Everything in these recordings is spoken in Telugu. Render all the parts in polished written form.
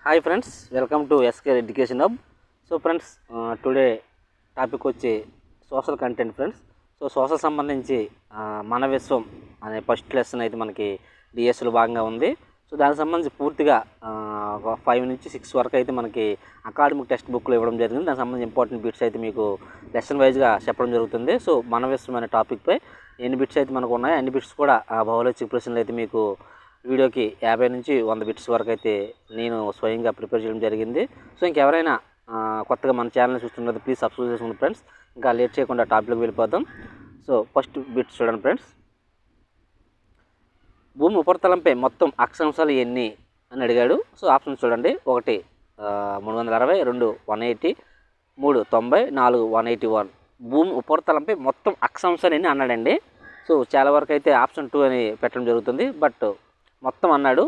Hi friends, welcome to SK education hub. So friends, today topic వచ్చి social content friends. So social సంబంధించి మన విశ్వం అనే ఫస్ట్ లెసన్ అయితే మనకి డిఎస్లో భాగంగా ఉంది. సో దానికి సంబంధించి పూర్తిగా 5 నుంచి 6 వరకు అయితే మనకి అకాడమిక్ టెక్స్ట్ బుక్లో ఇవ్వడం జరిగింది. దానికి సంబంధించి ఇంపార్టెంట్ బిట్స్ అయితే మీకు లెసన్ వైజ్గా చెప్పడం జరుగుతుంది. సో మన విశ్వం అనే టాపిక్పై ఎన్ని బిట్స్ అయితే మనకు ఉన్నాయో అన్ని బిట్స్ కూడా బహుళ ప్రశ్నలు అయితే మీకు వీడియోకి 50 నుంచి 100 బిట్స్ వరకు అయితే నేను స్వయంగా ప్రిపేర్ చేయడం జరిగింది. సో ఇంకెవరైనా కొత్తగా మన ఛానల్ని చూస్తున్నది ప్లీజ్ సబ్స్క్రైబ్ చేసుకోండి ఫ్రెండ్స్. ఇంకా లేట్ చేయకుండా టాపిక్లోకి వెళ్ళిపోదాం. సో ఫస్ట్ బిట్స్ చూడండి ఫ్రెండ్స్. భూమి ఉపరితలంపై మొత్తం అక్షాంశాలు ఎన్ని అని అడిగాడు. సో ఆప్షన్స్ చూడండి. 1 360, 2 180, 3 90, 4 181. భూమి ఉపరితలంపై మొత్తం అక్షాంశాలు ఎన్ని అన్నాడండి. సో చాలా వరకు అయితే ఆప్షన్ 2 అని పెట్టడం జరుగుతుంది, బట్ మొత్తం అన్నాడు.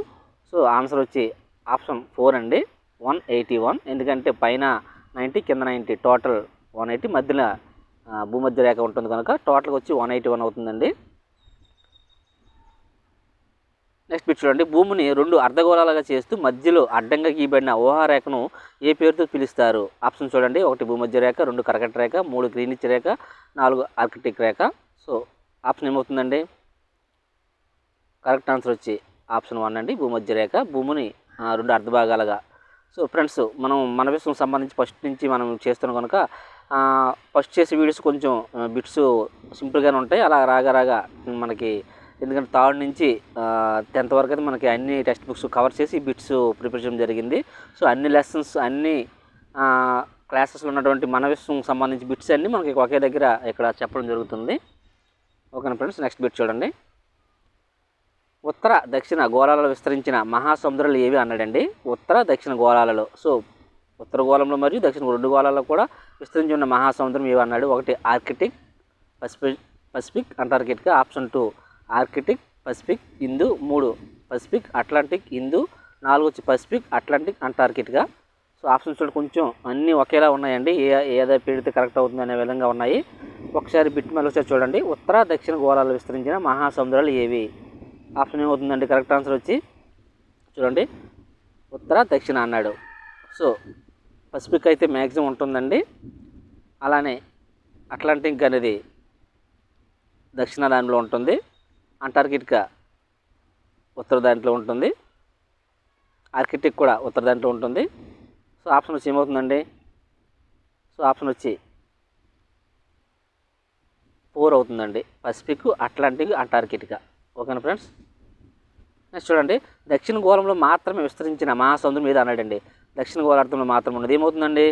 సో ఆన్సర్ వచ్చి ఆప్షన్ 4 అండి, 181. ఎందుకంటే పైన 90 కింద 90 టోటల్ 180, మధ్యలో భూమధ్య రేఖ ఉంటుంది కనుక టోటల్గా వచ్చి 181 అవుతుందండి. నెక్స్ట్ బిట్ చూడండి. భూమిని 2 అర్ధగోళాలుగా చేస్తూ మధ్యలో అడ్డంగా గీయబడిన ఊహారేఖను ఏ పేరుతో పిలుస్తారు? ఆప్షన్ చూడండి. 1 భూమధ్య రేఖ, 2 కర్కట రేఖ, 3 గ్రీనిచ్ రేఖ, 4 ఆర్కిటిక్ రేఖ. సో ఆప్షన్ ఏమవుతుందండి? కరెక్ట్ ఆన్సర్ వచ్చి ఆప్షన్ 1 అండి, భూమధ్య రేఖ. భూమిని 2 అర్ధభాగాలుగా. సో ఫ్రెండ్స్, మనం మన విషయం సంబంధించి ఫస్ట్ నుంచి మనం చేస్తున్నాం కనుక ఫస్ట్ చేసే వీడియోస్ కొంచెం బిట్స్ సింపుల్గానే ఉంటాయి. అలా రాగా మనకి ఎందుకంటే 3rd నుంచి 10th వరకు అయితే మనకి అన్ని టెక్స్ట్ బుక్స్ కవర్ చేసి బిట్స్ ప్రిపేర్ చేయడం జరిగింది. సో అన్ని లెసన్స్ అన్ని క్లాసెస్లో ఉన్నటువంటి మన విషయం సంబంధించి బిట్స్ అన్నీ మనకి ఒకే దగ్గర ఇక్కడ చెప్పడం జరుగుతుంది. ఓకేనా ఫ్రెండ్స్. నెక్స్ట్ బిట్ చూడండి. ఉత్తర దక్షిణ గోళాలలో విస్తరించిన మహాసముద్రాలు ఏవి అన్నాడండి. ఉత్తర దక్షిణ గోళాలలో. సో ఉత్తర గోళంలో మరియు దక్షిణ 2 గోళాలలో కూడా విస్తరించి ఉన్న మహాసముద్రం ఏవి అన్నాడు. 1 Arctic, Pacific, Antarctica. Option 2 Arctic, Pacific, Hindu. 3 Pacific, Atlantic, Hindu. 4 వచ్చి Pacific, Atlantic, Antarctica. So options కొంచెం అన్నీ ఒకేలా ఉన్నాయండి. ఏదో పెడితే కరెక్ట్ అవుతుంది అనే విధంగా ఉన్నాయి. ఒకసారి బిట్ మళ్ళీ ఒకసారి చూడండి. ఉత్తర దక్షిణ గోళాలలో విస్తరించిన మహాసముద్రాలు ఏవి? ఆప్షన్ ఏమవుతుందండి? కరెక్ట్ ఆన్సర్ వచ్చి చూడండి, ఉత్తర దక్షిణ అన్నాడు. సో పసిఫిక్ అయితే మ్యాక్సిమం ఉంటుందండి. అలానే అట్లాంటిక్ అనేది దక్షిణ దాంట్లో ఉంటుంది. అంటార్కిటికా ఉత్తర దాంట్లో ఉంటుంది. ఆర్కిటిక్ కూడా ఉత్తర దాంట్లో ఉంటుంది. సో ఆప్షన్ వచ్చి ఏమవుతుందండి? సో ఆప్షన్ వచ్చి 4 అవుతుందండి, పసిఫిక్, అట్లాంటిక్, అంటార్కిటికా. ఓకేనా ఫ్రెండ్స్. నెక్స్ట్ చూడండి. దక్షిణ గోళంలో మాత్రమే విస్తరించిన మహాసముద్రం మీద అన్నాడండి. దక్షిణ గోళార్థంలో మాత్రం ఉన్నది ఏమవుతుందండి?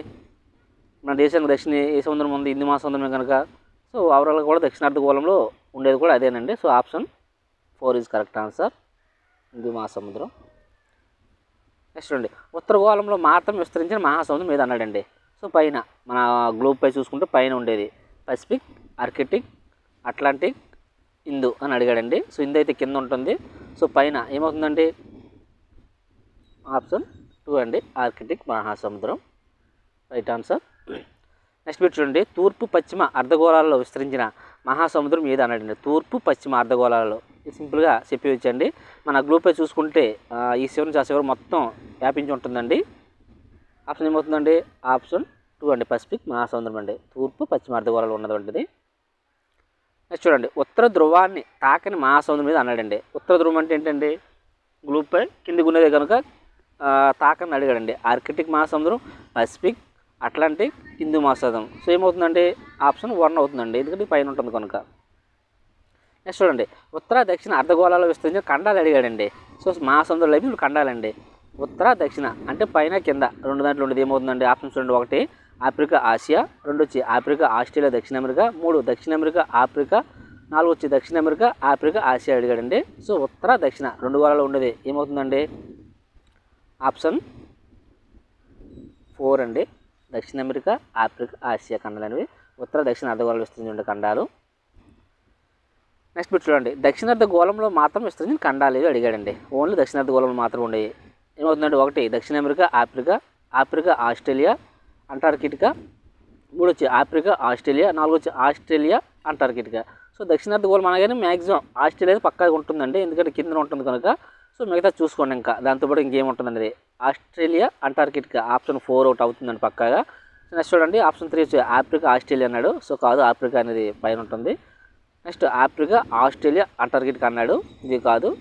మన దేశానికి దక్షిణ ఏ సముద్రం ఉంది? హిందూ మహాసముద్రమే కనుక సో ఓవరాల్గా కూడా దక్షిణార్థ గోళంలో ఉండేది కూడా అదేనండి. So option 4 is correct answer, Hindu మహాసముద్రం. నెక్స్ట్ చూడండి. ఉత్తర గోళంలో మాత్రం విస్తరించిన మహాసముద్రం మీద అన్నాడండి. సో పైన మన గ్లోబ్ పై చూసుకుంటే పైన ఉండేది పసిఫిక్, ఆర్కిటిక్, అట్లాంటిక్, హిందూ అని అడిగాడండి. సో హిందూ అయితే కింద ఉంటుంది. సో పైన ఏమవుతుందండి? ఆప్షన్ 2 అండి, ఆర్కిటిక్ మహాసముద్రం. Right answer. నెక్స్ట్ బిట్ చూడండి. తూర్పు పశ్చిమ అర్ధగోళాలలో విస్తరించిన మహాసముద్రం ఏది అన్నాడండి. తూర్పు పశ్చిమ అర్ధగోళాలలో సింపుల్గా చెప్పివచ్చండి. మన గ్లోబ్ పై చూసుకుంటే ఈ చివరి నుంచి ఆ చివరి మొత్తం వ్యాపించి ఉంటుందండి. ఆప్షన్ ఏమవుతుందండి? ఆప్షన్ 2 అండి, పసిఫిక్ మహాసముద్రం అండి, తూర్పు పశ్చిమ అర్ధగోళాలు ఉన్నటువంటిది. నెక్స్ట్ చూడండి. ఉత్తర ధ్రువాన్ని తాకని మహాసముద్రం మీద అన్నాడండి. ఉత్తర ధ్రువం అంటే ఏంటండి? గ్లూపై కిందికి ఉన్నదే కనుక తాకని అడిగాడండి. ఆర్కిటిక్ మహాసముద్రం, పసిఫిక్, అట్లాంటిక్, హిందూ మహాసముద్రం. సో ఏమవుతుందండి? ఆప్షన్ 1 అవుతుందండి, ఎందుకంటే పైన ఉంటుంది కనుక. నెక్స్ట్ చూడండి. ఉత్తర దక్షిణ అర్ధగోళాల్లో విస్తరించిన ఖండాలు అడిగాడండి. సో మహాసముద్రాలు అయితే ఇప్పుడు ఖండాలండి. ఉత్తర దక్షిణ అంటే పైన కింద 2 దాంట్లో ఉండేది ఏమవుతుందండి? ఆప్షన్స్ చూడండి. 1 ఆఫ్రికా, ఆసియా. 2 వచ్చి ఆఫ్రికా, ఆస్ట్రేలియా, దక్షిణ అమెరికా. 3 దక్షిణ అమెరికా, ఆఫ్రికా. 4 వచ్చి దక్షిణ అమెరికా, ఆఫ్రికా, ఆసియా అడిగాడండి. సో ఉత్తర దక్షిణ 2 గోళాలు ఉండేది ఏమవుతుందండి? ఆప్షన్ 4 అండి, దక్షిణ అమెరికా, ఆఫ్రికా, ఆసియా ఖండాలు అనేవి ఉత్తర దక్షిణ అర్ధగోళాలు విస్తరించిన ఖండాలు. నెక్స్ట్ బిట్ చూడండి. దక్షిణార్ధ గోళంలో మాత్రం విస్తరించిన ఖండాలు ఏవి అడిగాడండి. ఓన్లీ దక్షిణార్ధ గోళంలో మాత్రం ఉండేవి ఏమవుతుందండి? 1 దక్షిణ America, Africa, Africa, Australia, Antarctica. 3 వచ్చి ఆఫ్రికా, ఆస్ట్రేలియా. 4 వచ్చి ఆస్ట్రేలియా, అంటార్కిటికా. సో దక్షిణార్ధ గోళం అనగానే మ్యాక్సిమం ఆస్ట్రేలియా పక్కాగా ఉంటుందండి, ఎందుకంటే కింద ఉంటుంది కనుక. సో మిగతా చూసుకోండి. ఇంకా దాంతోపాటు ఇంకేముంటుందండి, ఆస్ట్రేలియా అంటార్కిటికా ఆప్షన్ 4 ఒకటి అవుతుందండి పక్కాగా. నెక్స్ట్ చూడండి ఆప్షన్ 3 వచ్చి ఆఫ్రికా ఆస్ట్రేలియా అన్నాడు. సో కాదు, ఆఫ్రికా అనేది పైన ఉంటుంది. నెక్స్ట్ ఆఫ్రికా ఆస్ట్రేలియా అంటార్కిటికా అన్నాడు, ఇది కాదు.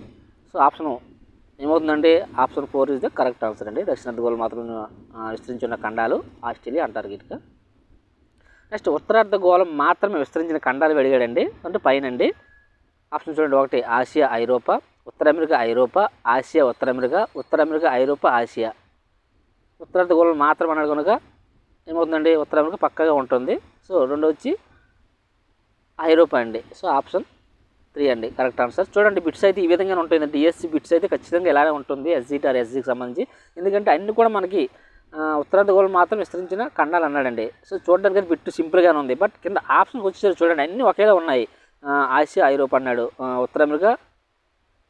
సో ఆప్షన్ ఏమవుతుందండి, option 4 is the correct answer అండి. దక్షిణ అర్ధగోళం మాత్రం విస్తరించిన ఖండాలు ఆస్ట్రేలియా అంటార్కిటికా. నెక్స్ట్ ఉత్తరార్ధగోళం మాత్రమే విస్తరించిన ఖండాలు అడిగాడండి, అంటే పైన అండి. ఆప్షన్ చూడండి, 1 ఆసియా ఐరోపా, ఉత్తర అమెరికా ఐరోపా, ఆసియా ఉత్తర అమెరికా, ఉత్తర అమెరికా ఐరోపా, ఆసియా. ఉత్తరార్ధగోళం మాత్రం అన్నాడు కనుక ఏమవుతుందండి, ఉత్తర అమెరికా పక్కగా ఉంటుంది. సో 2 వచ్చి ఐరోపా అండి. సో ఆప్షన్ 3 అండి కరెక్ట్ ఆన్సర్. చూడండి బిట్స్ అయితే ఈ విధంగా ఉంటుంది. డిఎస్సి బిట్స్ అయితే ఖచ్చితంగా ఇలానే ఉంటుంది, ఎస్జీటీ ఆర్ ఎస్జీకి సంబంధించి. ఎందుకంటే అన్ని కూడా మనకి ఉత్తరార్ధగోళం మాత్రం విస్తరించిన ఖండాలు అన్నాడండి. సో చూడడానికి అయితే బిట్టు సింపుల్గానే ఉంది, బట్ కింద ఆప్షన్స్ వచ్చేసరికి చూడండి అన్నీ ఒకేలా ఉన్నాయి. ఆసియా ఐరోపా అన్నాడు, ఉత్తర అమెరికా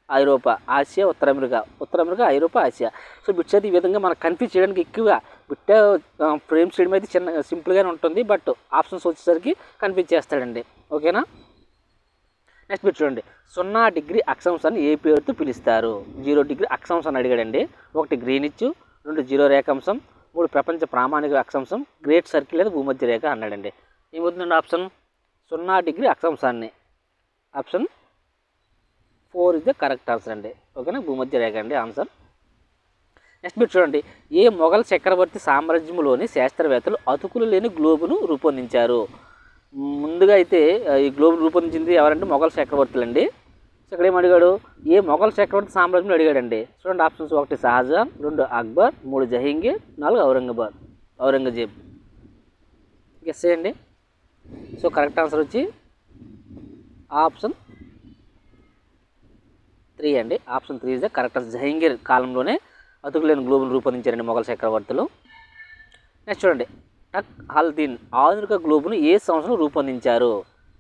ఐరోపా, ఆసియా ఉత్తర అమెరికా, ఉత్తర అమెరికా ఐరోపా, ఆసియా. సో బిట్స్ అయితే ఈ విధంగా మనకు కన్ఫ్యూజ్ చేయడానికి ఎక్కువగా బిట్ ఫ్రేమ్ చేయడం అయితే చిన్న సింపుల్గానే ఉంటుంది, బట్ ఆప్షన్స్ వచ్చేసరికి కన్ఫ్యూజ్ చేస్తాడండి. ఓకేనా. నెక్స్ట్ బిట్ చూడండి, 0 డిగ్రీ అక్షాంశాన్ని ఏ పేరుతో పిలుస్తారు? 0 డిగ్రీ అక్షాంశాన్ని అడిగాడండి. 1 గ్రీనిచ్, 2 జీరో రేఖాంశం, 3 ప్రపంచ ప్రామాణిక అక్షాంశం, గ్రేట్ సర్కిల్ లేదా భూమధ్య రేఖ అన్నాడండి. ఏమవుతుందండి ఆప్షన్ 0 డిగ్రీ అక్షాంశాన్ని. Option 4 is the correct answer అండి. ఓకేనా, భూమధ్య రేఖ అండి ఆన్సర్. నెక్స్ట్ బిట్ చూడండి, ఏ మొఘల్ చక్రవర్తి సామ్రాజ్యంలోని శాస్త్రవేత్తలు అతుకులు లేని గ్లోబును రూపొందించారు? ముందుగా అయితే ఈ గ్లోబ్ రూపొందించింది ఎవరంటే మొఘల్ చక్రవర్తులు అండి. సో ఇక్కడ ఏం అడిగాడు, ఏ మొఘల్ చక్రవర్తి సామ్రాజ్యంలో అడిగాడండి. చూడండి ఆప్షన్స్, 1 షాజహాన్, 2 అక్బర్, 3 జహంగీర్, 4 ఔరంగజేబ్. గెస్ చేయండి. సో కరెక్ట్ ఆన్సర్ వచ్చి ఆప్షన్ 3 అండి. Option 3 is the correct answer. Jahangir కాలంలోనే అతుకులేని గ్లోబులు రూపొందించారండి మొఘల్ చక్రవర్తులు. నెక్స్ట్ చూడండి, టక్ హాల్దీన్ ఆధునిక గ్లోబును ఏ సంవత్సరం రూపొందించారు?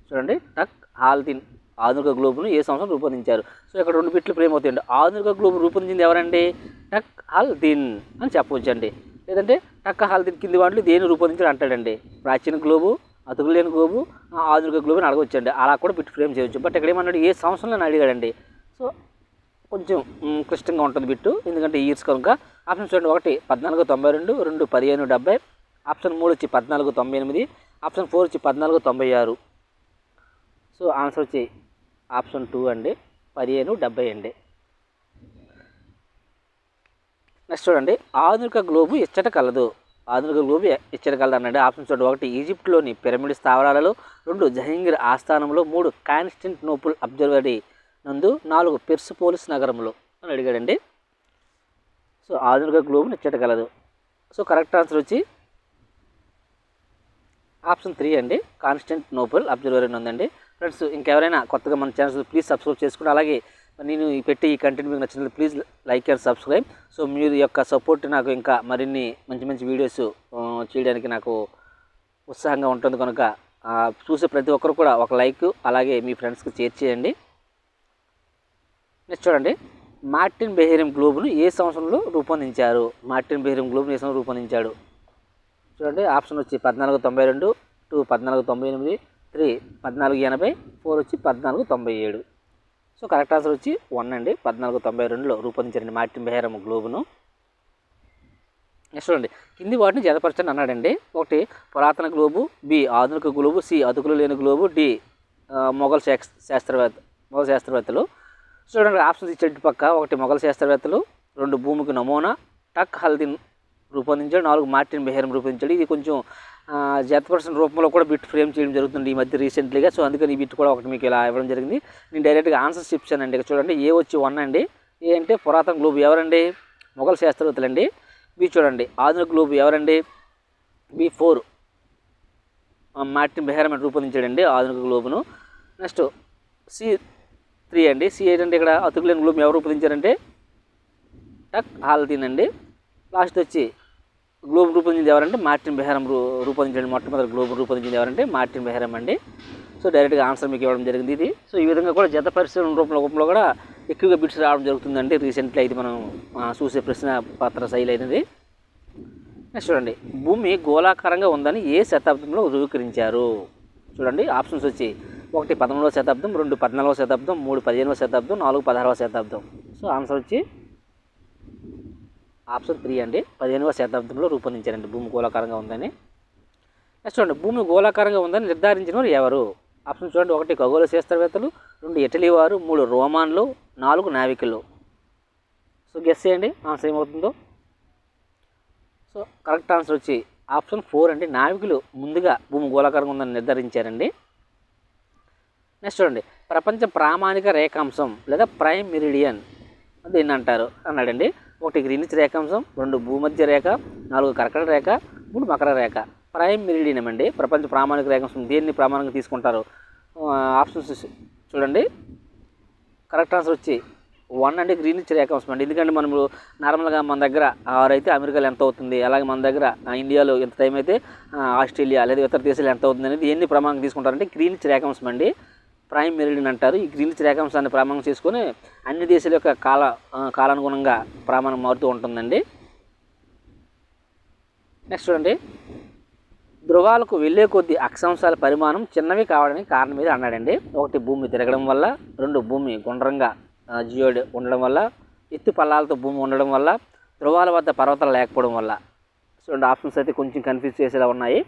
చూడండి, టక్ హాల్దీన్ ఆధునిక గ్లోబును ఏ సంవత్సరం రూపొందించారు? సో ఇక్కడ 2 బిట్లు ప్రేమ అవుతాయండి. ఆధునిక గ్లోబు రూపొందించింది ఎవరండి? టక్ హాల్దీన్ అని చెప్పవచ్చండి. లేదంటే టక్ హాల్దీన్ కింది వాటిలో దేని రూపొందించాడు అంటాడండి. ప్రాచీన గ్లోబు, అతుకులేని గ్లోబు, ఆధునిక గ్లోబు అని అడగవచ్చండి. అలా కూడా బిట్ ఫ్రేమ్ చేయవచ్చు. బట్ ఇక్కడ ఏమన్నాడు, ఏ సంవత్సరంలో అడిగాడండి. సో కొంచెం క్లిష్టంగా ఉంటుంది బిట్టు, ఎందుకంటే ఇయర్స్ కనుక. ఆప్షన్ చూడండి, 1 1492, 2 1570, ఆప్షన్ 3 వచ్చి 1498, ఆప్షన్ 4 వచ్చి 1496. సో ఆన్సర్ వచ్చి ఆప్షన్ 2 అండి, 1570 అండి. నెక్స్ట్ చూడండి, ఆధునిక గ్లోబు ఎచ్చట కలదు? ఆధునిక గ్లోబు ఎచ్చట కలదు అన్నాడు. ఆప్షన్ చూడండి, 1 ఈజిప్ట్లోని పిరమిడ్ స్థావరాలలో, 2 జహంగీర్ ఆస్థానంలో, 3 కాన్స్టాంటినోపుల్ అబ్జర్వరీ నందు, 4 పెర్సిపోలిస్ నగరంలో అని అడిగాడండి. సో ఆధునిక గ్లోబును ఎచ్చట కలదు. సో కరెక్ట్ ఆన్సర్ వచ్చి ఆప్షన్ 3 అండి, కాన్స్టాంటినోపుల్ అబ్జర్వరీ ఉందండి. ఫ్రెండ్స్ ఇంకెవరైనా కొత్తగా మన ఛానల్ ప్లీజ్ సబ్స్క్రైబ్ చేసుకుంటే, అలాగే నేను పెట్టే ఈ కంటెంట్ మీకు నచ్చినట్లు please like and subscribe. So మీరు యొక్క సపోర్ట్ నాకు ఇంకా మరిన్ని మంచి మంచి వీడియోస్ చేయడానికి నాకు ఉత్సాహంగా ఉంటుంది కనుక చూసే ప్రతి ఒక్కరు కూడా ఒక లైక్, అలాగే మీ ఫ్రెండ్స్కి షేర్ చేయండి. నెక్స్ట్ చూడండి, మార్టిన్ బెహ్రెమ్ గ్లోబును ఏ సంవత్సరంలో రూపొందించారు? మార్టిన్ బెహ్రెమ్ గ్లోబును ఏ సంవత్సరం రూపొందించాడు? చూడండి ఆప్షన్ వచ్చి 1492, 2 1498, 3 1480, 4 వచ్చి 1497. సో కరెక్ట్ ఆన్సర్ వచ్చి 1 అండి, 1492లో రూపొందించారండి మార్టిన్ బెహ్రెమ్ గ్లోబును. నెక్స్ట్ చూడండి, కింది వాటిని జతపరచండి అన్నాడండి. 1 పురాతన గ్లోబు, బి ఆధునిక గ్లోబు, సి అతుకులు లేని గ్లోబు, డి మొఘల్ శాస్త్రవేత్తలు. చూడండి ఆప్షన్స్ ఇచ్చేటి పక్క, 1 మొఘల్ శాస్త్రవేత్తలు, 2 భూమికి నమూనా, టక్ హాల్దీన్ రూపొందించాడు, 4 మార్టిన్ బెహ్రెమ్ రూపొందించాడు. ఇది కొంచెం జతపర్సన్ రూపంలో కూడా బిట్ ఫ్రేమ్ చేయడం జరుగుతుంది ఈ మధ్య రీసెంట్లీగా. సో అందుకని ఈ బిట్ కూడా ఒకటి మీకు ఇలా ఇవ్వడం జరిగింది. నేను డైరెక్ట్గా ఆన్సర్స్ ఇచ్చానండి. ఇక్కడ చూడండి, ఏ వచ్చి 1 అండి. ఏ అంటే పురాతన గ్లోబు ఎవరండి? మొఘల్ శాస్త్రవేత్తలు అండి. బి చూడండి, ఆధునిక గ్లోబు ఎవరండి? బి 4 మార్టిన్ బెహ్రెమ్ రూపొందించాడండి ఆధునిక గ్లోబును. నెక్స్ట్ సి 3 అండి. సి ఏంటంటే ఇక్కడ అతుకులేని గ్లోబు ఎవరు రూపొందించారంటే టక్ హాల్దీన్ అండి. లాస్ట్ వచ్చి గ్లోబ్ రూపొందించింది ఎవరంటే మార్టిన్ బెహ్రెమ్ రూపొందించండి. మొట్టమొదటి గ్లోబ్ రూపొందించింది ఎవరంటే మార్టిన్ బెహ్రెమ్ అండి. సో డైరెక్ట్గా ఆన్సర్ మీకు ఇవ్వడం జరిగింది ఇది. సో ఈ విధంగా కూడా జత పరిశీలన రూపంలో కూడా ఎక్కువగా బిట్స్ రావడం జరుగుతుందండి రీసెంట్లీ. అయితే మనం చూసే ప్రశ్న పత్ర శైలి అయినది. నెక్స్ట్ చూడండి, భూమి గోళాకారంగా ఉందని ఏ శతాబ్దంలో ధృవీకరించారు? చూడండి ఆప్షన్స్ వచ్చి 1 11వ శతాబ్దం, 2 14వ శతాబ్దం, 3 15వ శతాబ్దం, 4 16వ శతాబ్దం. సో ఆన్సర్ వచ్చి ఆప్షన్ 3 అండి. 15వ శతాబ్దంలో రూపొందించారండి భూమి గోళాకారంగా ఉందని. నెక్స్ట్ చూడండి, భూమి గోళాకారంగా ఉందని నిర్ధారించిన వారు ఎవరు? ఆప్షన్ చూడండి, 1 ఖగోళ శాస్త్రవేత్తలు, 2 ఇటలీ వారు, 3 రోమాన్లు, 4 నావికులు. సో గెస్ చేయండి ఆన్సర్ ఏమవుతుందో. సో కరెక్ట్ ఆన్సర్ వచ్చి ఆప్షన్ 4 అండి. నావికులు ముందుగా భూమి గోళాకారంగా ఉందని నిర్ధారించారండి. నెక్స్ట్ చూడండి, ప్రపంచ ప్రామాణిక రేఖాంశం లేదా ప్రైమ్ మెరిడియన్ దీన్ని అంటారు అన్నాడండి. 1 గ్రీనిచ్ రేఖాంశం, 2 భూమధ్య రేఖ, 4 కర్కట రేఖ, 3 మకర రేఖ. ప్రైమ్ మెరిడియన్ అండి ప్రపంచ ప్రామాణిక రేఖాంశం. దేన్ని ప్రామాణికంగా తీసుకుంటారు? ఆప్షన్స్ చూడండి. కరెక్ట్ ఆన్సర్ వచ్చి 1 అండి, గ్రీనిచ్ రేఖాంశం అండి. ఎందుకంటే మనము నార్మల్గా మన దగ్గర 6 అయితే అమెరికాలో ఎంత అవుతుంది, అలాగే మన దగ్గర ఇండియాలో ఎంత టైం అయితే ఆస్ట్రేలియా లేదా ఇతర దేశాలు ఎంత అవుతుంది అనేది ఎన్ని ప్రామాణికంగా తీసుకుంటారంటే గ్రీనిచ్ రేఖాంశం అండి, ప్రైమ్ మెరిడియన్ అంటారు. ఈ గ్రీనిచ్ రేఖాంశాన్ని ప్రామాణికంగా చేసుకొని అన్ని దేశాల యొక్క కాలానుగుణంగా ప్రామాణం మారుతూ ఉంటుందండి. నెక్స్ట్ చూడండి, ధ్రువాలకు వెళ్ళే కొద్ది అక్షాంశాల పరిమాణం చిన్నవి కావడానికి కారణం మీద అన్నాడండి. 1 భూమి తిరగడం వల్ల, 2 భూమి గుండ్రంగా జియోడ్ ఉండడం వల్ల, ఎత్తు పల్లాలతో భూమి ఉండడం వల్ల, ధ్రువాల వద్ద పర్వతాలు లేకపోవడం వల్ల. చూడండి ఆప్షన్స్ అయితే కొంచెం కన్ఫ్యూజ్ చేసేలా ఉన్నాయి.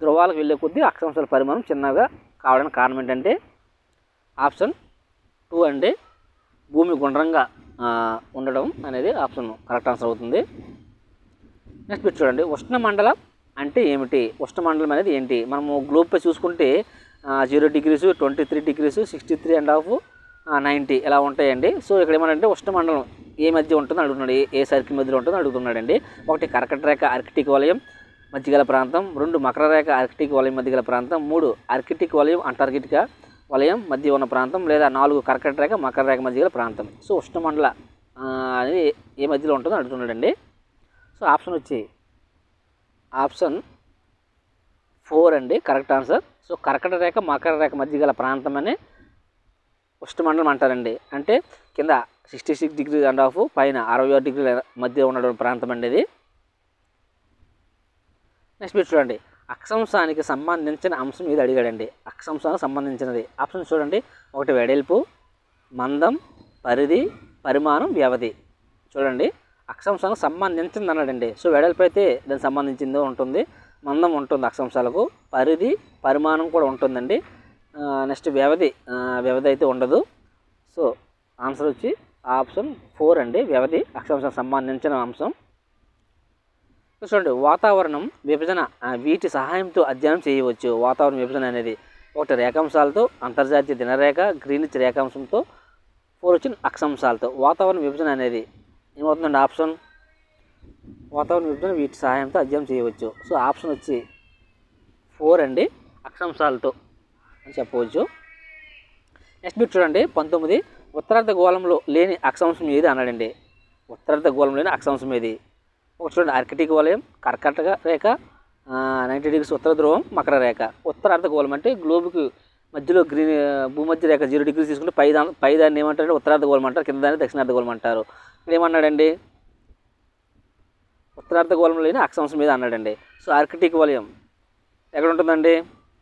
ధ్రువాలకు వెళ్ళే కొద్ది అక్షాంశాల పరిమాణం చిన్నగా కావడానికి కారణం ఏంటంటే ఆప్షన్ 2 అండి, భూమి గుండ్రంగా ఉండడం అనేది ఆప్షన్ కరెక్ట్ ఆన్సర్ అవుతుంది. నెక్స్ట్ మీరు చూడండి, ఉష్ణమండలం అంటే ఏమిటి? ఉష్ణమండలం అనేది ఏంటి? మనము గ్లోబ్పై చూసుకుంటే 0 డిగ్రీస్, 23 డిగ్రీస్, 63.5, 90 ఇలా ఉంటాయండి. సో ఇక్కడ ఏమంటే ఉష్ణమండలం ఏ మధ్య ఉంటుందో అడుగుతున్నాడు, ఏ సర్కిల్ మధ్యలో ఉంటుందో అడుగుతున్నాడండి. 1 కర్కట రేఖ ఆర్కిటిక్ వలయం మధ్యగల ప్రాంతం, 2 మకర రేఖ ఆర్కిటిక్ వలయం మధ్యగల ప్రాంతం, 3 ఆర్కిటిక్ వలయం అంటార్కిటికా వలయం మధ్య ఉన్న ప్రాంతం, లేదా 4 కర్కట రేఖ మకర రేఖ మధ్యగల ప్రాంతం. సో ఉష్ణమండల అనేది ఏ మధ్యలో ఉంటుందో అడుగుతున్నాడండి. సో ఆప్షన్ వచ్చి ఆప్షన్ 4 అండి కరెక్ట్ ఆన్సర్. సో కర్కట రేఖ మకర రేఖ మధ్య గల ప్రాంతం అని ఉష్ణమండలం అంటారండి. అంటే కింద 66.5 పైన 66 డిగ్రీల మధ్య ఉన్నటువంటి ప్రాంతం అండి ఇది. నెక్స్ట్ మీరు చూడండి, అక్షాంశానికి సంబంధించిన అంశం ఇది అడిగాడండి. అక్షాంశానికి సంబంధించినది ఆప్షన్ చూడండి, 1 వెడల్పు, మందం, పరిధి, పరిమాణం, వ్యవధి. చూడండి అక్షాంశానికి సంబంధించింది అన్నాడండి. సో వెడల్పు అయితే దానికి సంబంధించిందో ఉంటుంది, మందం ఉంటుంది అక్షాంశాలకు, పరిధి పరిమాణం కూడా ఉంటుందండి. నెక్స్ట్ వ్యవధి అయితే ఉండదు. సో ఆన్సర్ వచ్చి ఆప్షన్ 4 అండి, వ్యవధి అక్షాంశానికి సంబంధించిన అంశం. చూడండి, వాతావరణం విభజన వీటి సహాయంతో అధ్యయనం చేయవచ్చు. వాతావరణ విభజన అనేది 1 రేఖాంశాలతో, అంతర్జాతీయ దినరేఖ, గ్రీనిచ్ రేఖాంశంతో, 4 వచ్చిన అక్షాంశాలతో వాతావరణ విభజన అనేది ఏమవుతుందండి? ఆప్షన్ వాతావరణ విభజన వీటి సహాయంతో అధ్యయనం చేయవచ్చు. సో ఆప్షన్ వచ్చి 4 అండి, అక్షాంశాలతో అని చెప్పవచ్చు. నెక్స్ట్ మీరు చూడండి, 19 ఉత్తరార్ధ గోళంలో లేని అక్షాంశం ఏది అన్నాడండి. ఉత్తరార్ధ గోళం లేని అక్షాంశం ఏది? ఒక చూడండి, ఆర్కిటిక్ వలయం, కర్కట రేఖ, 90 డిగ్రీస్ ఉత్తర ధ్రువం, మకర రేఖ. ఉత్తరార్ధ గోళం అంటే గ్లోబ్కి మధ్యలో భూమధ్య రేఖ 0 డిగ్రీస్ తీసుకుంటే పై దాన్ని ఏమంటారంటే ఉత్తరార్ధ గోళం అంటారు, కింద దాన్ని దక్షిణార్ధ గోళం అంటారు. ఇక్కడ ఏమన్నాడండి? ఉత్తరార్ధ గోళంలో లేని అక్షాంశం మీద అన్నాడండి. సో ఆర్కిటిక్ వలయం ఎక్కడ ఉంటుందండి?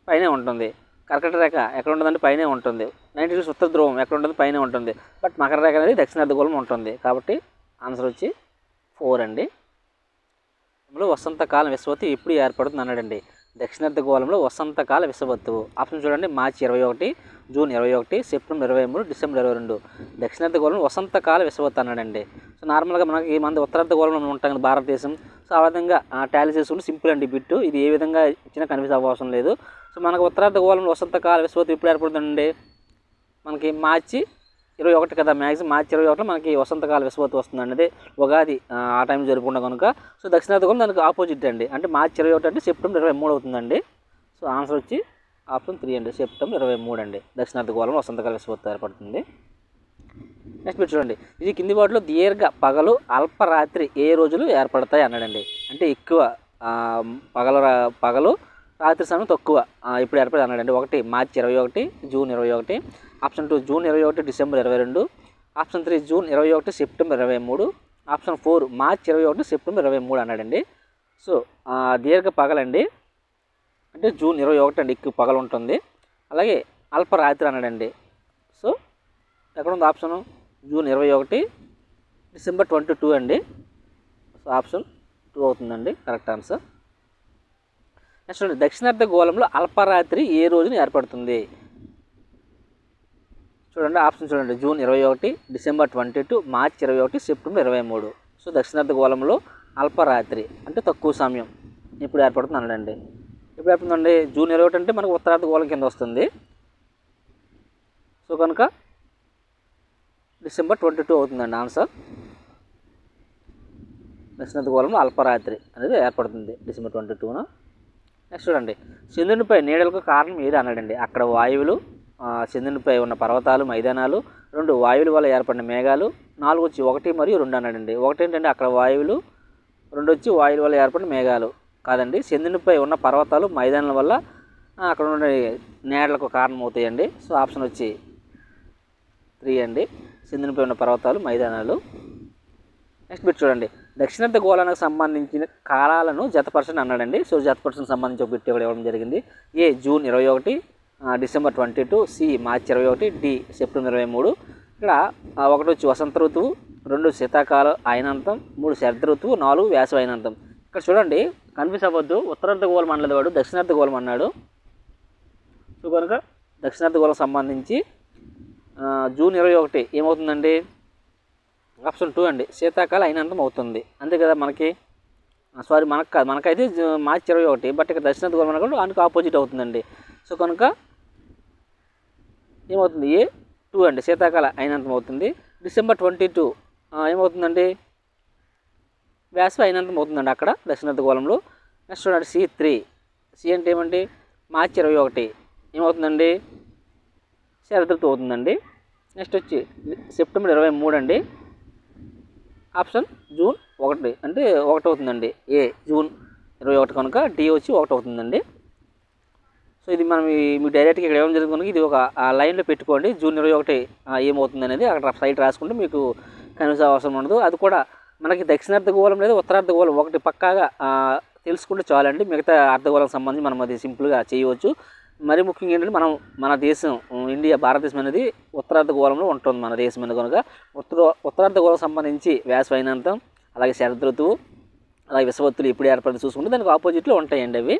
పైనే ఉంటుంది. కర్కట రేఖ ఎక్కడ ఉంటుందంటే పైనే ఉంటుంది. 90 డిగ్రీస్ ఉత్తర ధ్రువం ఎక్కడ ఉంటుంది? పైనే ఉంటుంది. బట్ మకర రేఖ అనేది దక్షిణార్ధ గోళం ఉంటుంది. కాబట్టి ఆన్సర్ వచ్చి 4 అండి. వసంతకాలం విశ్వత్తు ఎప్పుడు ఏర్పడుతుంది అన్నాడండి. దక్షిణార్ధ గోళంలో వసంతకాల విశ్వవత్తువు. ఆప్షన్ చూడండి, మార్చి 21, జూన్ 21, సెప్టెంబర్ 23, డిసెంబర్ 22. దక్షిణార్ధ గోళంలో వసంతకాల విశ్వవత్తు అన్నాడండి. సో నార్మల్గా మనకి మన ఉత్తరార్ధ గోళంలో ఉంటాం కదా భారతదేశం. సో ఆ విధంగా టాలీ చేసుకుంటే సింపుల్ అండి బిట్టు. ఇది ఏ విధంగా ఇచ్చినా కన్ఫ్యూజ్ అవ్వవసరం లేదు. సో మనకు ఉత్తరార్ధ గోళంలో వసంతకాల విశ్వవత్తు ఎప్పుడు ఏర్పడుతుందండి? మనకి మార్చి 21 కదా, మ్యాక్సిమం మార్చి 21లో మనకి వసంతకాల విశ్వవత్తు వస్తుందండి. అదే ఉగాది ఆ టైం జరుపుకుంటాం కనుక. సో దక్షిణార్ధ గోళం దానికి ఆపోజిట్ అండి. అంటే మార్చి 21 అంటే సెప్టెంబర్ 23 అవుతుందండి. సో ఆన్సర్ వచ్చి ఆప్షన్ 3 అండి, సెప్టెంబర్ 23 అండి. దక్షిణార్ధ గోళంలో వసంతకాల విశ్వవత్తు ఏర్పడుతుంది. నెక్స్ట్ మీరు చూడండి, ఇది కింది వాటిలో దీర్ఘ పగలు అల్పరాత్రి ఏ రోజులు ఏర్పడతాయి అన్నాడండి. అంటే ఎక్కువ పగలు రాత్రి సమయం తక్కువ ఇప్పుడు ఏర్పడి అన్నాడండి. 1 మార్చి 21, June 21. Option 2 June 21, December 22. Option 3 June 21, September 23. Option 4 మార్చి 21, సెప్టెంబర్ 23 అన్నాడండి. సో దీర్ఘ పగలండి అంటే జూన్ 21 అండి, ఎక్కువ పగలు ఉంటుంది. అలాగే అల్పరాత్రి అన్నాడండి. సో ఎక్కడ ఉంది ఆప్షను? జూన్ 21, డిసెంబర్ 22 అండి. సో ఆప్షన్ 2 అవుతుందండి కరెక్ట్ ఆన్సర్. నెక్స్ట్ చూడండి, దక్షిణార్ధ గోళంలో అల్పరాత్రి ఏ రోజున ఏర్పడుతుంది? చూడండి ఆప్షన్ చూడండి, జూన్ 21, డిసెంబర్ 22, మార్చి 21, సెప్టెంబర్ 23. సో దక్షిణార్ధ గోళంలో అల్పరాత్రి అంటే తక్కువ సమయం ఇప్పుడు ఏర్పడుతుంది అన్నాడండి. ఎప్పుడు ఏర్పడుతుందండి? జూన్ 21 అంటే మనకు ఉత్తరార్ధ గోళం కింద వస్తుంది. సో కనుక డిసెంబర్ 22 అవుతుందండి ఆన్సర్. దక్షిణార్ధ గోళంలో అల్పరాత్రి అనేది ఏర్పడుతుంది డిసెంబర్ 22న. నెక్స్ట్ చూడండి, చంద్రునిపై నీడలకు కారణం ఏది అన్నాడండి. అక్కడ వాయువులు, చంద్రునిపై ఉన్న పర్వతాలు, మైదానాలు, 2 వాయువుల వల్ల ఏర్పడిన మేఘాలు, 4 వచ్చి 1 మరియు 2 అన్నాడండి. 1 ఏంటంటే అక్కడ వాయువులు, 2 వచ్చి వాయువుల వల్ల ఏర్పడిన మేఘాలు. కాదండి, చంద్రునిపై ఉన్న పర్వతాలు, మైదానాల వల్ల అక్కడ ఉన్న నీడలకు కారణం అవుతాయండి. సో ఆప్షన్ వచ్చి 3 అండి, చంద్రునిపై ఉన్న పర్వతాలు, మైదానాలు. నెక్స్ట్ బిట్ చూడండి, దక్షిణార్ధ గోళానికి సంబంధించిన కాలాలను జతపరచండి అన్నాడండి. సో జతపరచడానికి సంబంధించి ఒక బిట్ ఇక్కడ ఇవ్వడం జరిగింది. ఏ జూన్ 21, డిసెంబర్ 22, సి మార్చి 21, డి సెప్టెంబర్ 23. ఇక్కడ 1 వచ్చి వసంత ఋతువు, 2 శీతాకాల అయినంతం, 3 శరద్ ఋతువు, 4 వేసవి అయినంతం. ఇక్కడ చూడండి కన్ఫ్యూజ్ అవ్వద్దు, ఉత్తరార్ధ గోళం అనలేదు వాడు, దక్షిణార్ధ గోళం అన్నాడు. సో కనుక దక్షిణార్ధ గోళం సంబంధించి జూన్ 21 ఏమవుతుందండి? ఆప్షన్ 2 అండి, శీతాకాల అయినంతం అవుతుంది. అంతే కదా మనకి, సారీ మనకు కాదు, మనకైతే మార్చి 21, బట్ ఇక్కడ దక్షిణార్ధ గోళం అనుకుంటే దానికి ఆపోజిట్ అవుతుందండి. సో కనుక ఏమవుతుంది? ఏ 2 అండి, శీతాకాల అయినంతం అవుతుంది. డిసెంబర్ 22 ఏమవుతుందండి? వేసవి అయినంతం అవుతుందండి అక్కడ దక్షిణార్ధ గోళంలో. నెక్స్ట్ చూడండి, C3, సి అంటే ఏమండి? మార్చి 21 ఏమవుతుందండి? శరద్ ఋతువు అవుతుందండి. నెక్స్ట్ వచ్చి సెప్టెంబర్ 23 అండి. ఆప్షన్ జూన్ 1 అంటే 1 అవుతుందండి. ఏ జూన్ 21 కనుక డి వచ్చి 1 అవుతుందండి. సో ఇది మనం మీ డైరెక్ట్గా ఇక్కడ ఏమేమి జరుగుతుంది కనుక ఇది ఒక లైన్లో పెట్టుకోండి. జూన్ 21 ఏమవుతుంది అనేది అక్కడ సైట్ రాసుకుంటే మీకు కన్ఫ్యూజ్ అవసరం ఉండదు. అది కూడా మనకి దక్షిణార్ధ గోళం లేదా ఉత్తరార్ధ గోళం ఒకటి పక్కాగా తెలుసుకుంటే చాలండి. మిగతా అర్ధగోళం సంబంధించి మనం అది సింపుల్గా చేయవచ్చు. మరి ముఖ్యంగా ఏంటంటే మన దేశం ఇండియా, భారతదేశం అనేది ఉత్తరార్ధ గోళంలో ఉంటుంది మన దేశం మీద కనుక ఉత్తరార్ధ గోళం సంబంధించి వేసవి అయినంతం, అలాగే శరద్ ఋతువు, అలాగే విషవత్తులు ఎప్పుడు ఏర్పడి చూసుకుంటే దానికి ఆపోజిట్లో ఉంటాయండి అవి.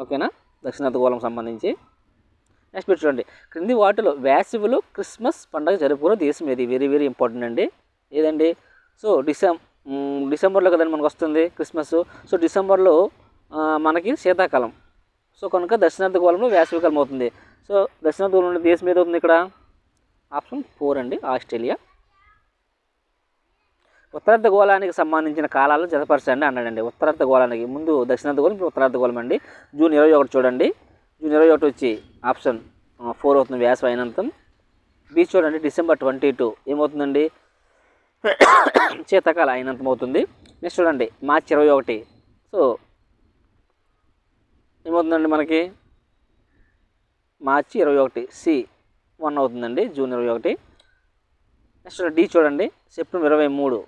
ఓకేనా, దక్షిణార్ధ గోళం సంబంధించి. నెక్స్ట్ మీరు చూడండి, క్రింది వాటిలో వేసవిలో క్రిస్మస్ పండుగ జరుపుకునే దేశం ఏది? వెరీ వెరీ ఇంపార్టెంట్ అండి. ఏదండి? సో డిసెంబర్లో కదండి మనకు వస్తుంది క్రిస్మస్. సో డిసెంబర్లో మనకి శీతాకాలం. సో కనుక దక్షిణార్ధ గోళంలో వేసవికాలం అవుతుంది. సో దక్షిణార్ధ గోళంలో దేశం ఏది అవుతుంది ఇక్కడ? ఆప్షన్ 4 అండి, ఆస్ట్రేలియా. ఉత్తరార్ధ గోళానికి సంబంధించిన కాలాలు జతపరచండి అన్నాడండి. ఉత్తరార్ధ గోళానికి ముందు దక్షిణార్ధ గోళం, ఇప్పుడు ఉత్తరార్ధ గోళం అండి. జూన్ 21 చూడండి, జూన్ 21 వచ్చి ఆప్షన్ 4 అవుతుంది, వేసవి అయినంతం. బి చూడండి, డిసెంబర్ 22 ఏమవుతుందండి? శీతాకాల అయినంతం అవుతుంది. నెక్స్ట్ చూడండి, మార్చి 21 సో ఏమవుతుందండి మనకి? మార్చి 21 C1 అవుతుందండి, జూన్ 21. నెక్స్ట్ డి చూడండి, సెప్టెంబర్ 23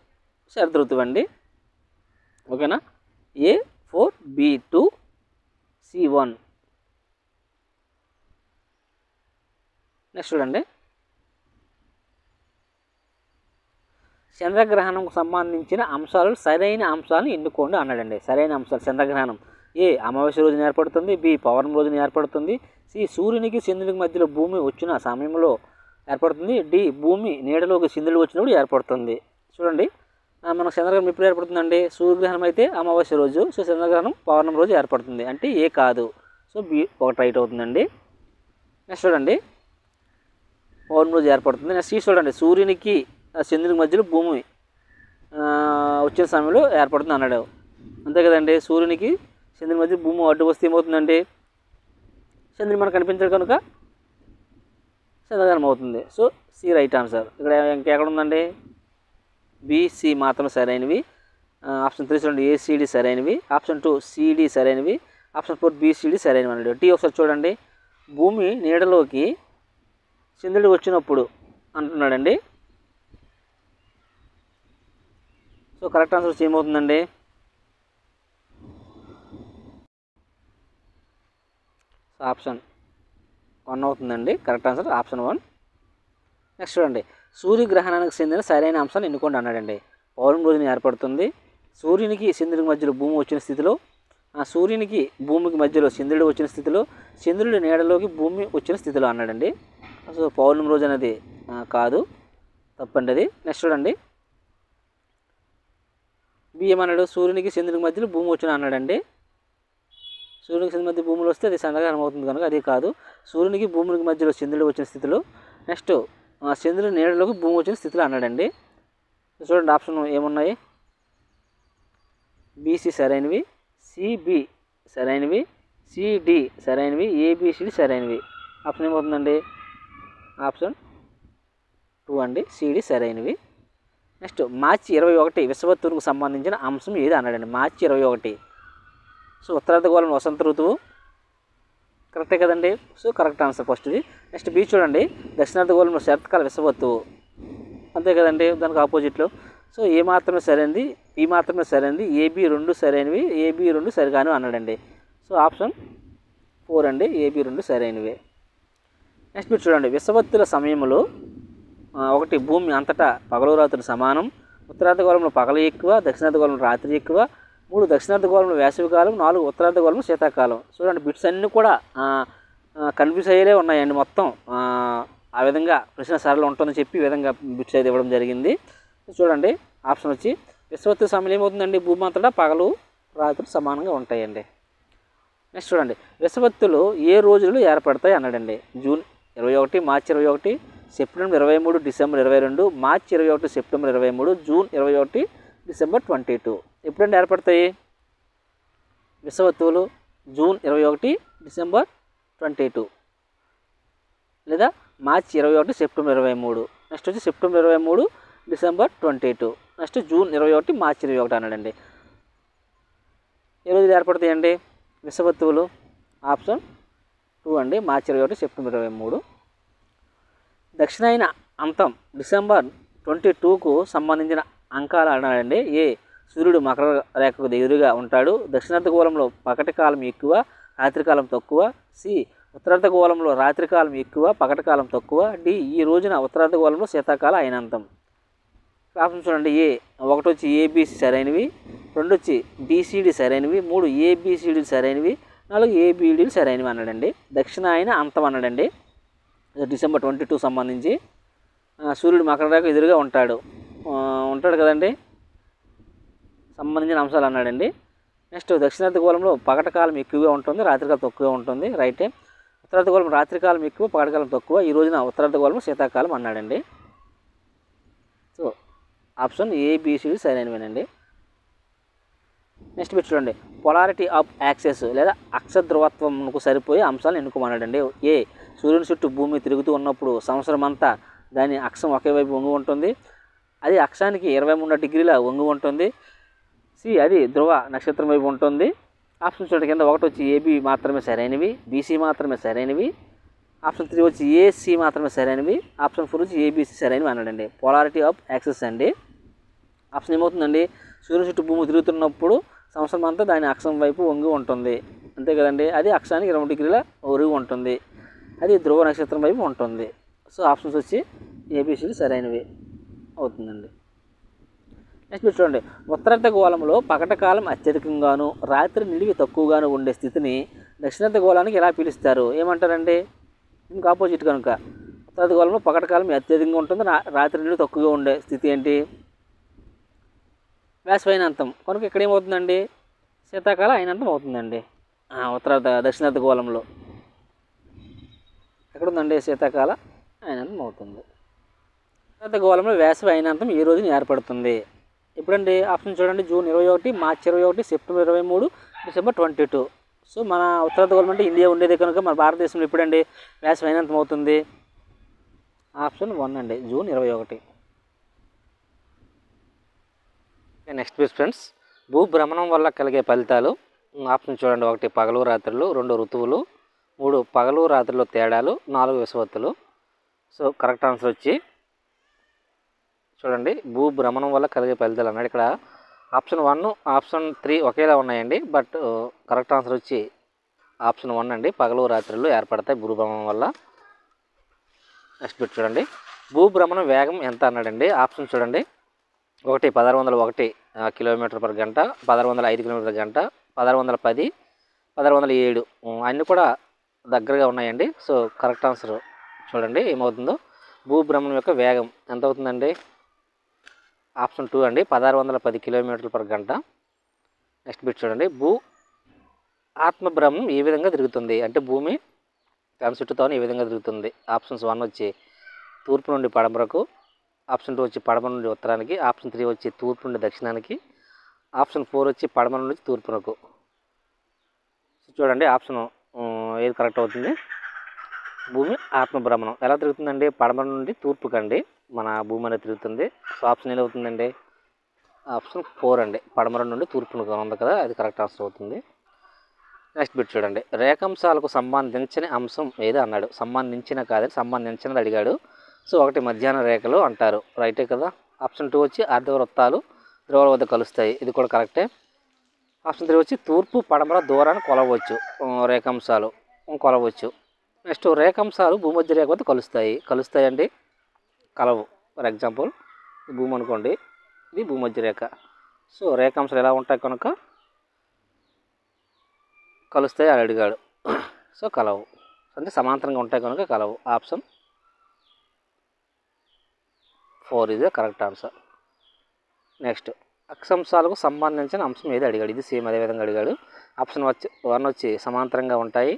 శరద్ ఋతువు అండి. ఓకేనా, A4 B2 C1. నెక్స్ట్ చూడండి, చంద్రగ్రహణంకు సంబంధించిన అంశాలు సరైన అంశాలను ఎన్నుకోండి అన్నాడండి. సరైన అంశాలు చంద్రగ్రహణం ఏ అమావాస్య రోజున ఏర్పడుతుంది, బి పౌర్ణమి రోజున ఏర్పడుతుంది, సి సూర్యునికి చంద్రునికి మధ్యలో భూమి వచ్చిన సమయంలో ఏర్పడుతుంది, డి భూమి నీడలోకి చంద్రుడు వచ్చినప్పుడు ఏర్పడుతుంది. చూడండి, మనకు చంద్రగ్రహణం ఎప్పుడు ఏర్పడుతుందండి? సూర్యగ్రహణం అయితే అమావాస్య రోజు, సో చంద్రగ్రహణం పౌర్ణమి రోజు ఏర్పడుతుంది, అంటే ఏ కాదు. సో బి ఒకటి రైట్ అవుతుందండి. నెక్స్ట్ చూడండి, పౌర్ణమి రోజు ఏర్పడుతుంది. నెక్స్ట్ సి చూడండి, సూర్యునికి చంద్రునికి మధ్యలో భూమి వచ్చిన సమయంలో ఏర్పడుతుంది అన్నాడు. అంతే కదండి, సూర్యునికి చంద్రుని మధ్య భూమి అడ్డు వస్తే ఏమవుతుందండి? చంద్రుని మనకు కనిపించదు కనుక చంద్రగ్రహణం అవుతుంది. So C right answer. ఇక్కడ ఇంకెక్కడ ఉందండి? బిసి మాత్రం సరైనవి. ఆప్షన్ 3 చూడండి, ఏసీడీ సరైనవి. ఆప్షన్ 2 సిడి సరైనవి. ఆప్షన్ 4 బిసిడి సరైనవి అన్నాడు. డి ఒకసారి చూడండి, భూమి నీడలోకి చంద్రుడు వచ్చినప్పుడు అంటున్నాడండి. సో కరెక్ట్ ఆన్సర్ వచ్చి ఏమవుతుందండి? ఆప్షన్ 1 అవుతుందండి, కరెక్ట్ ఆన్సర్ ఆప్షన్ 1. నెక్స్ట్ చూడండి, సూర్యగ్రహణానికి చెందిన సరైన అంశాలు ఎన్నుకోండి అన్నాడండి. పౌర్ణమి రోజున ఏర్పడుతుంది. సూర్యునికి చంద్రుడికి మధ్యలో భూమి వచ్చిన స్థితిలో, సూర్యునికి భూమికి మధ్యలో చంద్రుడు వచ్చిన స్థితిలో, చంద్రుడి నీడలోకి భూమి వచ్చిన స్థితిలో అన్నాడండి. సో పౌర్ణమి రోజు అనేది కాదు, తప్పండి అది. నెక్స్ట్ చూడండి, బి ఏమన్నాడు, సూర్యునికి చంద్రునికి మధ్యలో భూమి వచ్చిన అన్నాడండి. సూర్యునికి చంద్రుని మధ్య భూములు వస్తే అది సందర్భం అవుతుంది కనుక అది కాదు. సూర్యునికి భూమికి మధ్యలో చంద్రుడు వచ్చిన స్థితిలో, నెక్స్ట్ చంద్రుడి నీడలోకి భూమి వచ్చిన స్థితిలో అన్నాడండి. చూడండి ఆప్షన్ ఏమున్నాయి, బీసీ సరైనవి, సిబి సరైనవి, సిడి సరైనవి, ఏబిసిడి సరైనవి. ఆప్షన్ ఏమవుతుందండి, ఆప్షన్ 2 అండి, సిడి సరైనవి. నెక్స్ట్ మార్చి 21 విషువత్తువుకు సంబంధించిన అంశం ఏది అన్నాడండి. మార్చి 21, సో ఉత్తరార్ధగోళం వసంత ఋతువు, కరెక్టే కదండి. సో కరెక్ట్ ఆన్సర్ ఫస్ట్ది. నెక్స్ట్ బి చూడండి, దక్షిణార్ధగోళంలో శరత్కాల విషువత్తువు, అంతే కదండి, దానికి ఆపోజిట్లో. సో ఏ మాత్రమే సరైనది, బి మాత్రమే సరైనది, ఏబి 2 సరైనవి, ఏబి 2 సరిగాను అన్నాడండి. సో ఆప్షన్ 4 అండి, ఏబి 2 సరైనవి. నెక్స్ట్ మీరు చూడండి, విషువత్తుల సమయంలో 1 భూమి అంతటా పగలు రాత్రులు సమానం, ఉత్తరార్ధగోళంలో పగలు ఎక్కువ, దక్షిణార్ధగోళంలో రాత్రి ఎక్కువ, 3 దక్షిణార్ధగోళంలో వేసవికాలం, 4 ఉత్తరార్ధగోళంలో శీతాకాలం. చూడండి బిట్స్ అన్నీ కూడా కన్ఫ్యూజ్ అయ్యేలే ఉన్నాయండి మొత్తం. ఆ విధంగా ప్రశ్న సరళ ఉంటుందని చెప్పి ఈ విధంగా బిట్స్ అయితే ఇవ్వడం జరిగింది. చూడండి ఆప్షన్ వచ్చి విషువత్తు సమయం ఏమవుతుందండి, భూమి అంతటా పగలు రాత్రులు సమానంగా ఉంటాయండి. నెక్స్ట్ చూడండి, విషువత్తులు ఏ రోజులు ఏర్పడతాయి అన్నాడండి. జూన్ 21, మార్చి 21, సెప్టెంబర్ 23, డిసెంబర్ 22, మార్చి 21, సెప్టెంబర్ 23, జూన్ 21, డిసెంబర్ 22. ఎప్పుడండి ఏర్పడతాయి విషువత్తువులు? జూన్ 21, డిసెంబర్ 22, లేదా మార్చి 21, సెప్టెంబర్ 23. నెక్స్ట్ వచ్చి సెప్టెంబర్ 23, డిసెంబర్ 22. నెక్స్ట్ జూన్ 21, మార్చి 21 అన్నాడండి. ఏ రోజులు ఏర్పడతాయండి విషువత్తువులు? ఆప్షన్ 2 అండి, మార్చి 21, సెప్టెంబర్ 23. దక్షిణాయన అంతం డిసెంబర్ 22కు సంబంధించిన అంకాలు అన్నాడండి. ఏ సూర్యుడు మకర రేఖకు ఎదురుగా ఉంటాడు, దక్షిణార్ధగోళంలో పగటి కాలం ఎక్కువ, రాత్రికాలం తక్కువ, సి ఉత్తరార్ధగోళంలో రాత్రికాలం ఎక్కువ, పగటి కాలం తక్కువ, డి ఈ రోజున ఉత్తరార్ధగోళంలో శీతాకాల అయినంతం. ఆప్షన్ చూడండి, ఏ 1 వచ్చి ఏబిసి సరైనవి, 2 వచ్చి బీసీడి సరైనవి, 3 ఏబిసిడి సరైనవి, 4 ఏబిడిలు సరైనవి అన్నాడండి. దక్షిణాయన అంతం అన్నాడండి. డిసెంబర్ 22 సంబంధించి సూర్యుడు మకర రేఖ ఎదురుగా ఉంటాడు కదండి, సంబంధించిన అంశాలు అన్నాడండి. నెక్స్ట్ దక్షిణార్ధగోళంలో పగటి కాలం ఎక్కువగా ఉంటుంది, రాత్రికాలం తక్కువగా ఉంటుంది, రైటే. ఉత్తరార్ధగోళం రాత్రికాలం ఎక్కువ, పగటికాలం తక్కువ, ఈ రోజున ఉత్తరార్ధగోళం శీతాకాలం అన్నాడండి. సో ఆప్షన్ ఏబిసిడి సరైనవేనండి. నెక్స్ట్ మీరు చూడండి, పొలారిటీ ఆఫ్ యాక్సెస్ లేదా అక్ష ధ్రువత్వంకు సరిపోయే అంశాలను ఎన్నుకోమన్నాడండి. ఏ సూర్యుని చుట్టూ భూమి తిరుగుతూ ఉన్నప్పుడు సంవత్సరం అంతా దాని అక్షం ఒకే వైపు వంగి ఉంటుంది, అది అక్షానికి 23 డిగ్రీల వంగి ఉంటుంది. సి అది ధ్రువ నక్షత్రం వైపు ఉంటుంది. ఆప్షన్ చూడండి కింద 1 వచ్చి ఏబి మాత్రమే సరైనవి, బీసీ మాత్రమే సరైనవి, ఆప్షన్ 3 వచ్చి ఏసి మాత్రమే సరైనవి, ఆప్షన్ 4 వచ్చి ఏబిసి సరైనవి అన్నాడండి. పొలారిటీ ఆఫ్ యాక్సెస్ అండి. ఆప్షన్ ఏమవుతుందండి, సూర్యుని చుట్టూ భూమి తిరుగుతున్నప్పుడు సంవత్సరం అంతా దాని అక్షం వైపు వంగి ఉంటుంది, అంతే కదండి, అది అక్షానికి 20 డిగ్రీల ఒరిగి ఉంటుంది, అది ధ్రువ నక్షత్రం వైపు ఉంటుంది. సో ఆప్షన్స్ వచ్చి ఏబిసిడి సరైనవి అవుతుందండి. నెక్స్ట్ మీరు చూడండి, ఉత్తరార్ధగోళంలో పగటికాలం అత్యధికంగాను రాత్రి నిడివి తక్కువగాను ఉండే స్థితిని దక్షిణార్ధగోళానికి ఎలా పిలుస్తారు? ఏమంటారండి? దీనికి ఆపోజిట్ కనుక ఉత్తరార్ధగోళంలో పగటికాలం అత్యధికంగా ఉంటుంది, రాత్రి నిడివి తక్కువగా ఉండే స్థితి ఏంటి? వేసవి అయినంతం కనుక ఇక్కడ ఏమవుతుందండి, శీతాకాల అయినంతం అవుతుందండి. దక్షిణార్ధగోళంలో ఎక్కడుందండి, శీతాకాల అయినంతం అవుతుంది. ఉత్తరార్ధగోళంలో వేసవి అయినంతం ఈ రోజున ఏర్పడుతుంది. ఎప్పుడండి? ఆప్షన్ చూడండి, జూన్ 21, మార్చి 21, సెప్టెంబర్ 23, డిసెంబర్ 22. సో మన ఉత్తరార్ధగోళం అంటే ఇండియా ఉండేది కనుక మన భారతదేశంలో ఎప్పుడండి వేసవి అయినంతం అవుతుంది? ఆప్షన్ 1 అండి, జూన్ 21. నెక్స్ట్ బేస్ ఫ్రెండ్స్, భూభ్రమణం వల్ల కలిగే ఫలితాలు. ఆప్షన్ చూడండి, 1 పగలు రాత్రులు, 2 ఋతువులు, 3 పగలు రాత్రులు తేడాలు, 4 విషువత్తులు. సో కరెక్ట్ ఆన్సర్ వచ్చి చూడండి, భూభ్రమణం వల్ల కలిగే ఫలితాలు అన్నాడు. ఇక్కడ ఆప్షన్ 1, ఆప్షన్ 3 ఒకేలా ఉన్నాయండి, బట్ కరెక్ట్ ఆన్సర్ వచ్చి ఆప్షన్ 1 అండి, పగలు రాత్రులు ఏర్పడతాయి భూభ్రమణం వల్ల. నెక్స్ట్ చూడండి, భూభ్రమణం వేగం ఎంత అన్నాడండి. ఆప్షన్ చూడండి, ఒకటి 1601 కిలోమీటర్ పర్ గంట, 1605 కిలోమీటర్ గంట, 1610, 1607 అన్నీ కూడా దగ్గరగా ఉన్నాయండి. సో కరెక్ట్ ఆన్సర్ చూడండి ఏమవుతుందో. భూభ్రమణం యొక్క వేగం ఎంత అవుతుందండి? ఆప్షన్ 2 అండి, 1610 కిలోమీటర్ల పర్ గంట. నెక్స్ట్ బిట్ చూడండి, ఆత్మభ్రమణం ఏ విధంగా తిరుగుతుంది? అంటే భూమి తన చుట్టూతో ఏ విధంగా తిరుగుతుంది? ఆప్షన్స్ 1 వచ్చి తూర్పు నుండి పడమరకు, ఆప్షన్ 2 వచ్చి పడమర నుండి ఉత్తరానికి, ఆప్షన్ 3 వచ్చి తూర్పు నుండి దక్షిణానికి, ఆప్షన్ 4 వచ్చి పడమర నుండి తూర్పునకు. చూడండి ఆప్షన్ ఏది కరెక్ట్ అవుతుంది? భూమి ఆత్మభ్రమణం ఎలా తిరుగుతుందండి? పడమర నుండి తూర్పుకండి మన భూమి అనేది తిరుగుతుంది. సో ఆప్షన్ ఏది అవుతుందండి? ఆప్షన్ 4 అండి, పడమర నుండి తూర్పునకు ఉంది కదా, అది కరెక్ట్ ఆన్సర్ అవుతుంది. నెక్స్ట్ బిట్ చూడండి, రేఖాంశాలకు సంబంధించిన అంశం ఏదో అన్నాడు. సంబంధించిన కాదని సంబంధించినది అడిగాడు. సో ఒకటి మధ్యాహ్న రేఖలు అంటారు, రైటే కదా. ఆప్షన్ 2 వచ్చి అర్ధవృత్తాలు ధ్రువాల వద్ద కలుస్తాయి, ఇది కూడా కరెక్టే. ఆప్షన్ 3 వచ్చి తూర్పు పడమర దూరాన్ని కొలవచ్చు, రేఖాంశాలు కొలవచ్చు. నెక్స్ట్ రేఖాంశాలు భూమధ్య రేఖ వద్ద కలుస్తాయండి, కలవు. ఫర్ ఎగ్జాంపుల్ భూమి అనుకోండి, ఇది భూమధ్య రేఖ. సో రేఖాంశాలు ఎలా ఉంటాయి కనుక కలుస్తాయి అని అడిగాడు. సో కలవు, అంటే సమాంతరంగా ఉంటాయి కనుక కలవు. ఆప్షన్ 4 ఇది కరెక్ట్ ఆన్సర్. నెక్స్ట్ అక్షాంశాలకు సంబంధించిన అంశం ఏది అడిగాడు? ఇది సేమ్ అదే విధంగా అడిగాడు. ఆప్షన్ 1 వచ్చి సమాంతరంగా ఉంటాయి,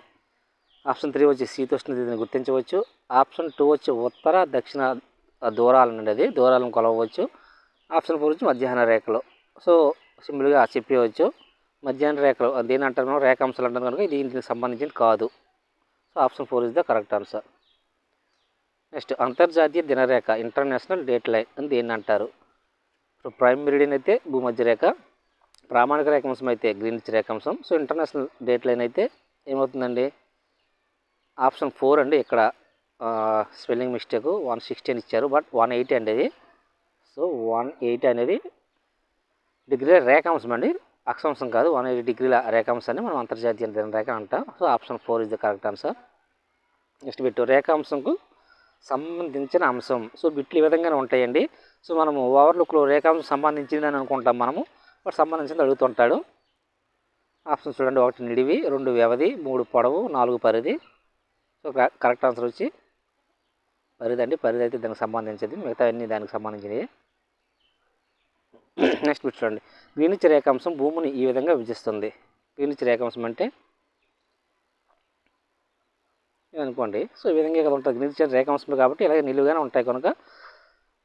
ఆప్షన్ 3 వచ్చి శీతోష్ణ స్థితిని గుర్తించవచ్చు, ఆప్షన్ 2 వచ్చి ఉత్తర దక్షిణ దూరాలను కొలవచ్చు, ఆప్షన్ 4 వచ్చి మధ్యాహ్న రేఖలు. సో సింపుల్గా చెప్పవచ్చు, మధ్యాహ్న రేఖలు దేని అంటారు మనం? రేఖాంశాలు అంటారు కనుక దీనికి సంబంధించింది కాదు. So option 4 is the correct answer. Next అంతర్జాతీయ దినరేఖ ఇంటర్నేషనల్ డేట్ లైన్ అని దేన్ని అంటారు? ప్రైమ్ మెరిడియన్ అయితే భూమధ్య రేఖ, ప్రామాణిక రేఖాంశం అయితే గ్రీనిచ్ రేఖాంశం. సో ఇంటర్నేషనల్ డేట్ లైన్ అయితే ఏమవుతుందండి? ఆప్షన్ 4 అండి. ఇక్కడ స్పెల్లింగ్ మిస్టేక్, 160 అని ఇచ్చారు, బట్ 180 అండి ఇది. సో 180 అనేది డిగ్రీల రేఖాంశం అండి, అక్షాంశం కాదు. 180 డిగ్రీల రేఖాంశాన్ని మనం అంతర్జాతీయ దినరేఖ అంటాం. So option 4 is the correct answer. Next bit రేఖాంశంకు సంబంధించిన అంశం. సో బిట్లు ఈ విధంగానే ఉంటాయండి. సో మనము ఓవర్లుక్లో రేఖాంశం సంబంధించింది అని అనుకుంటాం మనము, బట్ సంబంధించింది అడుగుతుంటాడు. ఆప్షన్ చూడండి, 1 నిడివి, 2 వ్యవధి, 3 పొడవు, 4 పరిధి. సో కరెక్ట్ ఆన్సర్ వచ్చి పరిధి అండి. పరిధి అయితే దానికి సంబంధించింది, మిగతా అన్నీ దానికి సంబంధించినవి. నెక్స్ట్ బిట్ చూడండి, గ్రీనిచ్ రేఖాంశం భూమిని ఈ విధంగా విభజిస్తుంది. గ్రీనిచ్ రేఖాంశం అంటే అనుకోండి, సో ఈ విధంగా కదా ఉంటుంది. గ్రీనిచ్ రేఖాంశం కాబట్టి ఇలాగే నిలువుగానే ఉంటాయి కనుక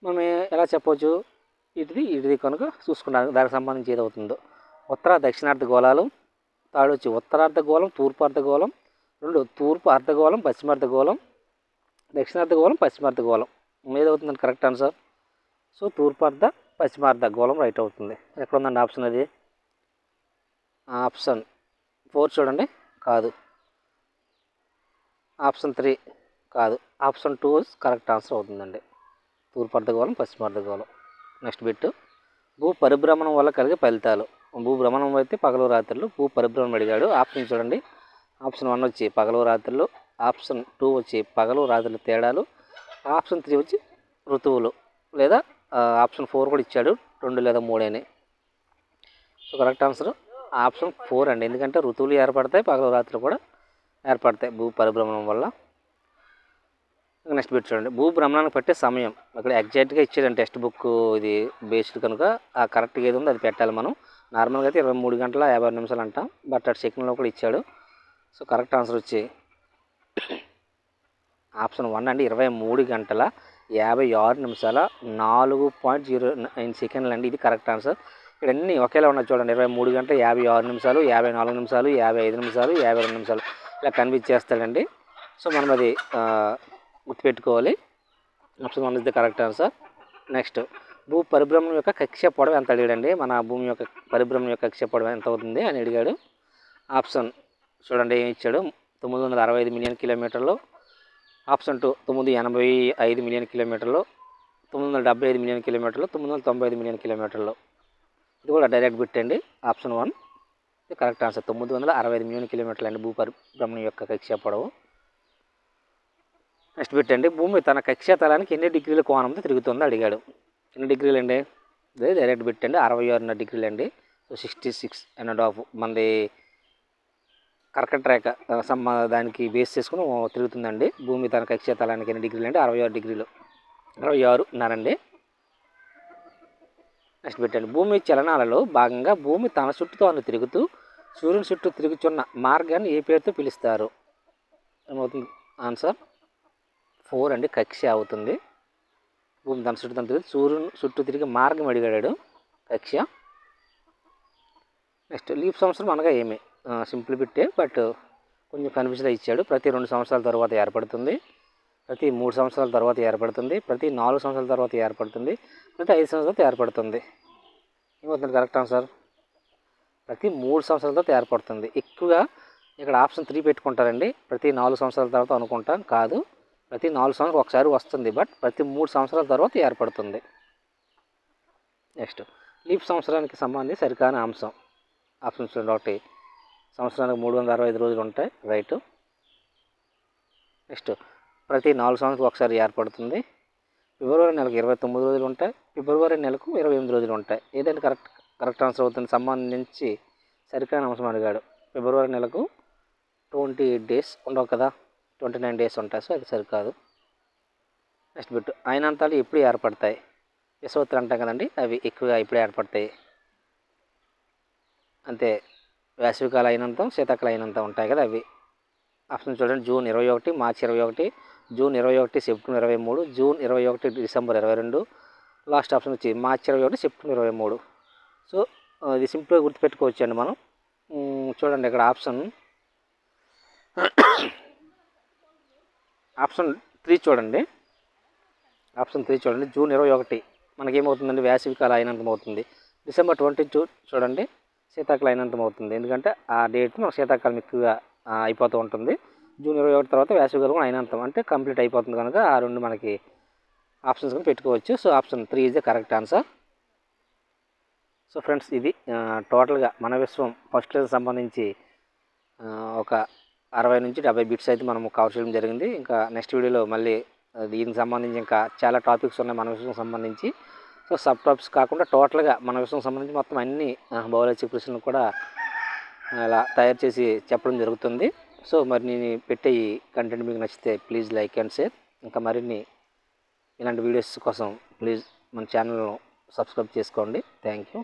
మనం ఎలా చెప్పవచ్చు? ఇటుది కనుక చూసుకుంటాను దానికి సంబంధించి ఏది అవుతుందో. ఉత్తర దక్షిణార్థ గోళాలు, థర్డ్ వచ్చి ఉత్తరార్ధగోళం, తూర్పు అర్ధగోళం, 2 తూర్పు అర్ధగోళం, పశ్చిమార్ధగోళం, దక్షిణార్ధగోళం, పశ్చిమార్ధగోళం. ఏదవుతుందండి కరెక్ట్ ఆన్సర్? సో తూర్పు అర్ధ పశ్చిమార్ధగోళం రైట్ అవుతుంది. ఎక్కడ ఉందండి ఆప్షన్? అది ఆప్షన్ 4 చూడండి, కాదు. ఆప్షన్ 3 కాదు. ఆప్షన్ 2 కరెక్ట్ ఆన్సర్ అవుతుందండి, తూర్పు అర్ధగోళం, పశ్చిమార్ధగోళం. నెక్స్ట్ బిట్, భూ పరిభ్రమణం వల్ల కలిగే ఫలితాలు. భూభ్రమణం అయితే పగలు రాత్రులు, భూ పరిభ్రమణం అడిగాడు. ఆప్షన్ చూడండి, ఆప్షన్ 1 వచ్చి పగలు రాత్రులు, ఆప్షన్ 2 వచ్చి పగలు రాత్రులు తేడాలు, ఆప్షన్ 3 వచ్చి ఋతువులు, లేదా ఆప్షన్ 4 కూడా ఇచ్చాడు, 2 లేదా 3 అని. సో కరెక్ట్ ఆన్సర్ ఆప్షన్ 4 అండి, ఎందుకంటే ఋతువులు ఏర్పడతాయి, పగలు రాత్రులు కూడా ఏర్పడతాయి భూ పరిభ్రమణం వల్ల. నెక్స్ట్ బిట్ చూడండి, భూభ్రమణానికి పట్టే సమయం. అక్కడ ఎగ్జాక్ట్గా ఇచ్చాడండి టెక్స్ట్ బుక్, ఇది బేస్డ్ కనుక ఆ కరెక్ట్గా ఏది ఉందో అది పెట్టాలి మనం. నార్మల్గా అయితే 23 గంటల 56 నిమిషాలు అంటాం, బట్ అటు సెకండ్లో కూడా ఇచ్చాడు. సో కరెక్ట్ ఆన్సర్ వచ్చి ఆప్షన్ 1 అండి, 23 గంటల 56 నిమిషాల 4.09 సెకండ్లు అండి, ఇది కరెక్ట్ ఆన్సర్. ఇక్కడ అన్నీ ఒకేలా ఉన్నాయి చూడండి, 23 గంటల 56 నిమిషాలు, 54 నిమిషాలు, 55 నిమిషాలు, 52 నిమిషాలు ఇలా కనిపించేస్తాడండి. సో మనం అది గుర్తుపెట్టుకోవాలి. Option 1 is the correct answer. Next, భూ పరిభ్రమణం యొక్క కక్ష్య పొడవు ఎంత అడిగాడండి? మన భూమి యొక్క పరిభ్రమణం యొక్క కక్ష్య పొడవు ఎంత అవుతుంది అని అడిగాడు. ఆప్షన్ చూడండి ఏమి ఇచ్చాడు, 965 మిలియన్ కిలోమీటర్లు. ఆప్షన్ 2 985 మిలియన్ కిలోమీటర్లు, 975 మిలియన్ కిలోమీటర్లు, 995 మిలియన్ కిలోమీటర్లు. ఇది కూడా డైరెక్ట్ బిట్ అండి. ఆప్షన్ 1 ఇది కరెక్ట్ ఆన్సర్, 965 మిలియన్ కిలోమీటర్లు అండి భూ పరిభ్రమణం యొక్క కక్ష్య పొడవు. నెక్స్ట్ బిట్ అండి, భూమి తన కక్ష్య తలానికి ఎన్ని డిగ్రీల కోణంతో తిరుగుతుందో అడిగాడు. ఎన్ని డిగ్రీలు అండి? అదే డైరెక్ట్ బిట్ అండి, 66.5 డిగ్రీలు అండి. సో 66.5 మనది కర్కట రేఖ దానికి బేస్ చేసుకుని తిరుగుతుందండి. భూమి తన కక్ష తలానికి ఎన్ని డిగ్రీలు అంటే 66 డిగ్రీలు, 66.5 అండి. నెక్స్ట్ పెట్టండి. భూమి చలనాలలో భాగంగా భూమి తన చుట్టూ తాను తిరుగుతూ సూర్యుని చుట్టూ తిరుగుతున్న మార్గాన్ని ఏ పేరుతో పిలుస్తారు? ఏమవుతుంది ఆన్సర్? 4 అండి, కక్ష్య అవుతుంది. భూమి తన చుట్టూ తను తిరిగి సూర్యుని చుట్టూ తిరిగి మార్గం అడిగాడు, కక్ష్య. నెక్స్ట్ లీప్ సంవత్సరం అనగా ఏమి? సింపుల్ బిట్టే, బట్ కొంచెం కన్ఫ్యూజన్గా ఇచ్చాడు. ప్రతి 2 సంవత్సరాల తర్వాత ఏర్పడుతుంది, ప్రతి 3 సంవత్సరాల తర్వాత ఏర్పడుతుంది, ప్రతి 4 సంవత్సరాల తర్వాత ఏర్పడుతుంది, ప్రతి 5 సంవత్సరాల తర్వాత ఏర్పడుతుంది. ఏమవుతుంది కరెక్ట్ ఆన్సర్? ప్రతి 3 సంవత్సరాల తర్వాత ఏర్పడుతుంది. ఎక్కువగా ఇక్కడ ఆప్షన్ 3 పెట్టుకుంటారండి. ప్రతి 4 సంవత్సరాల తర్వాత అనుకుంటాం, కాదు. ప్రతి 4 సంవత్సరాలు ఒకసారి వస్తుంది, బట్ ప్రతి 3 సంవత్సరాల తర్వాత ఏర్పడుతుంది. నెక్స్ట్ లీప్ సంవత్సరానికి సంబంధించి సరికాని అంశం. ఆప్షన్స్ 1, సంవత్సరానికి 365 రోజులు ఉంటాయి, రైట్. నెక్స్ట్ ప్రతి 4 సంవత్సరాలకు ఒకసారి ఏర్పడుతుంది. ఫిబ్రవరి నెలకు 29 రోజులు ఉంటాయి, ఫిబ్రవరి నెలకు 28 రోజులు ఉంటాయి. ఏదైనా కరెక్ట్ ఆన్సర్ అవుతుంది. సంబంధించి సరికాని అంశం అడిగాడు. ఫిబ్రవరి నెలకు 28 డేస్ ఉండవు కదా, 29 డేస్ ఉంటాయి, సో అది సరికాదు. నెక్స్ట్ బిట్, అయినంతాలు ఎప్పుడు ఏర్పడతాయి? యశోత్తులు అంటాం కదండి, అవి ఎక్కువగా ఇప్పుడు ఏర్పడతాయి. అంతే, వేసవికాల అయినంతం, శీతాకాల అయినంతం ఉంటాయి కదా అవి. ఆప్షన్ చూడండి. జూన్ 21, మార్చి 21, June 21, September 23, June 21, December 22. Last option వచ్చి మార్చి 21, సెప్టెంబర్ 23. సో ఇది సింపుల్గా గుర్తుపెట్టుకోవచ్చు అండి మనం. చూడండి ఇక్కడ ఆప్షన్ 3 చూడండి. ఆప్షన్ 3 చూడండి. జూన్ 21 మనకేమవుతుందండి? వేసవికాల అయినంతం అవుతుంది. డిసెంబర్ 22 చూడండి, శీతాకాలం అయినంతం అవుతుంది. ఎందుకంటే ఆ డేట్ మనకు శీతాకాలం ఎక్కువగా అయిపోతూ ఉంటుంది. జూన్ 21 తర్వాత వేసవికాలం అయినంతం అంటే కంప్లీట్ అయిపోతుంది కనుక ఆ 2 మనకి ఆప్షన్స్ కూడా పెట్టుకోవచ్చు. So option 3 is the correct answer. So friends, ఇది టోటల్గా మన విశ్వం ఫస్ట్ లెసన్ సంబంధించి ఒక 60 నుంచి 70 బిట్స్ అయితే మనం కవర్ చేయడం జరిగింది. ఇంకా నెక్స్ట్ వీడియోలో మళ్ళీ దీనికి సంబంధించి ఇంకా చాలా టాపిక్స్ ఉన్నాయి మన విషయం సంబంధించి. సో సబ్ టాపిక్స్ కాకుండా టోటల్గా మన విషయం సంబంధించి మొత్తం అన్ని బయాలజీ ప్రశ్నలు కూడా అలా తయారు చేసి చెప్పడం జరుగుతుంది. సో మరి నేను పెట్టే ఈ కంటెంట్ మీకు నచ్చితే ప్లీజ్ లైక్ అండ్ షేర్. ఇంకా మరిన్ని ఇలాంటి వీడియోస్ కోసం ప్లీజ్ మన ఛానల్ను సబ్స్క్రైబ్ చేసుకోండి. Thank you.